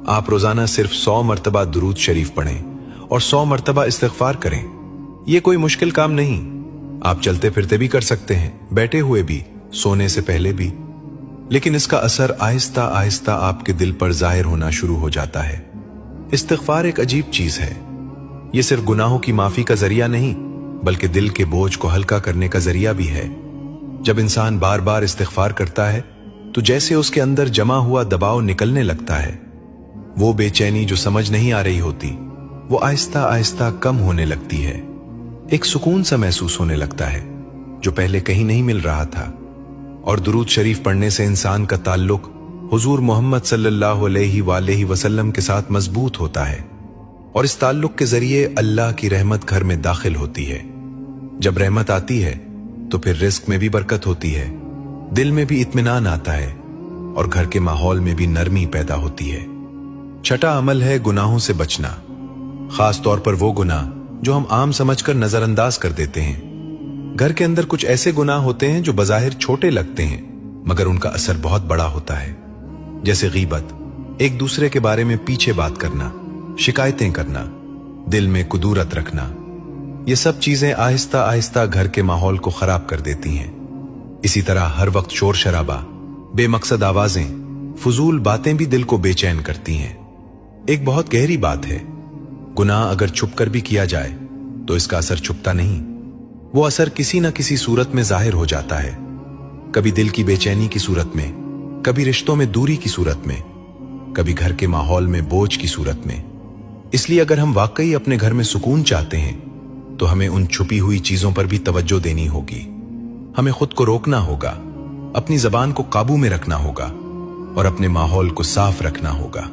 आप रोजाना सिर्फ 100 मरतबा दुरूद शरीफ पढ़ें और 100 मरतबा इस्तिग़फ़ार करें। यह कोई मुश्किल काम नहीं। आप चलते फिरते भी कर सकते हैं, बैठे हुए भी, सोने से पहले भी। लेकिन इसका असर आहिस्ता आहिस्ता आपके दिल पर जाहिर होना शुरू हो जाता है। इस्तिग़फ़ार एक अजीब चीज है। यह सिर्फ गुनाहों की माफी का जरिया नहीं, बल्कि दिल के बोझ को हल्का करने का जरिया भी है। जब इंसान बार बार इस्तिग़फ़ार करता है तो जैसे उसके अंदर जमा हुआ दबाव निकलने लगता है। वो बेचैनी जो समझ नहीं आ रही होती, वो आहिस्ता आहिस्ता कम होने लगती है। एक सुकून सा महसूस होने लगता है जो पहले कहीं नहीं मिल रहा था। और दुरूद शरीफ पढ़ने से इंसान का ताल्लुक हुजूर मोहम्मद सल्लल्लाहु अलैहि वसल्लम के साथ मजबूत होता है और इस ताल्लुक के जरिए अल्लाह की रहमत घर में दाखिल होती है। जब रहमत आती है तो फिर रिस्क में भी बरकत होती है, दिल में भी इत्मीनान आता है और घर के माहौल में भी नरमी पैदा होती है। छठा अमल है गुनाहों से बचना, खास तौर पर वो गुनाह जो हम आम समझकर नजरअंदाज कर देते हैं। घर के अंदर कुछ ऐसे गुनाह होते हैं जो बज़ाहिर छोटे लगते हैं, मगर उनका असर बहुत बड़ा होता है। जैसे गीबत, एक दूसरे के बारे में पीछे बात करना, शिकायतें करना, दिल में कुदूरत रखना। ये सब चीजें आहिस्ता आहिस्ता घर के माहौल को खराब कर देती हैं। इसी तरह हर वक्त शोर शराबा, बेमकसद आवाजें, फजूल बातें भी दिल को बेचैन करती हैं। एक बहुत गहरी बात है, गुनाह अगर छुप कर भी किया जाए तो इसका असर छुपता नहीं। वो असर किसी न किसी सूरत में जाहिर हो जाता है, कभी दिल की बेचैनी की सूरत में, कभी रिश्तों में दूरी की सूरत में, कभी घर के माहौल में बोझ की सूरत में। इसलिए अगर हम वाकई अपने घर में सुकून चाहते हैं तो हमें उन छुपी हुई चीजों पर भी तवज्जो देनी होगी। हमें खुद को रोकना होगा, अपनी जबान को काबू में रखना होगा और अपने माहौल को साफ रखना होगा।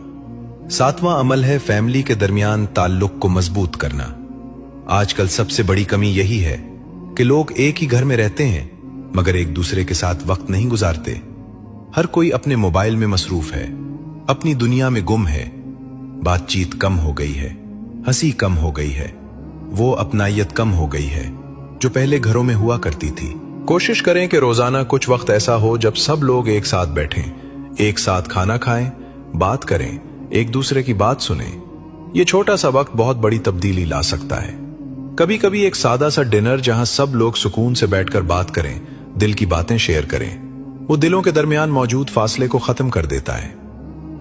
सातवां अमल है फैमिली के दरमियान ताल्लुक को मजबूत करना। आजकल सबसे बड़ी कमी यही है कि लोग एक ही घर में रहते हैं मगर एक दूसरे के साथ वक्त नहीं गुजारते। हर कोई अपने मोबाइल में मसरूफ है, अपनी दुनिया में गुम है। बातचीत कम हो गई है, हंसी कम हो गई है, वो अपनायत कम हो गई है जो पहले घरों में हुआ करती थी। कोशिश करें कि रोजाना कुछ वक्त ऐसा हो जब सब लोग एक साथ बैठें, एक साथ खाना खाएं, बात करें, एक दूसरे की बात सुनें। ये छोटा सा वक्त बहुत बड़ी तब्दीली ला सकता है। कभी कभी एक सादा सा डिनर जहां सब लोग सुकून से बैठकर बात करें, दिल की बातें शेयर करें, वो दिलों के दरमियान मौजूद फासले को खत्म कर देता है।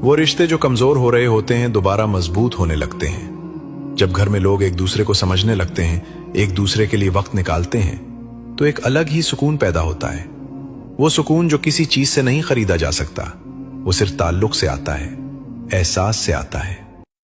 वो रिश्ते जो कमजोर हो रहे होते हैं दोबारा मजबूत होने लगते हैं। जब घर में लोग एक दूसरे को समझने लगते हैं, एक दूसरे के लिए वक्त निकालते हैं, तो एक अलग ही सुकून पैदा होता है। वो सुकून जो किसी चीज से नहीं खरीदा जा सकता, वो सिर्फ ताल्लुक से आता है, एहसास से आता है।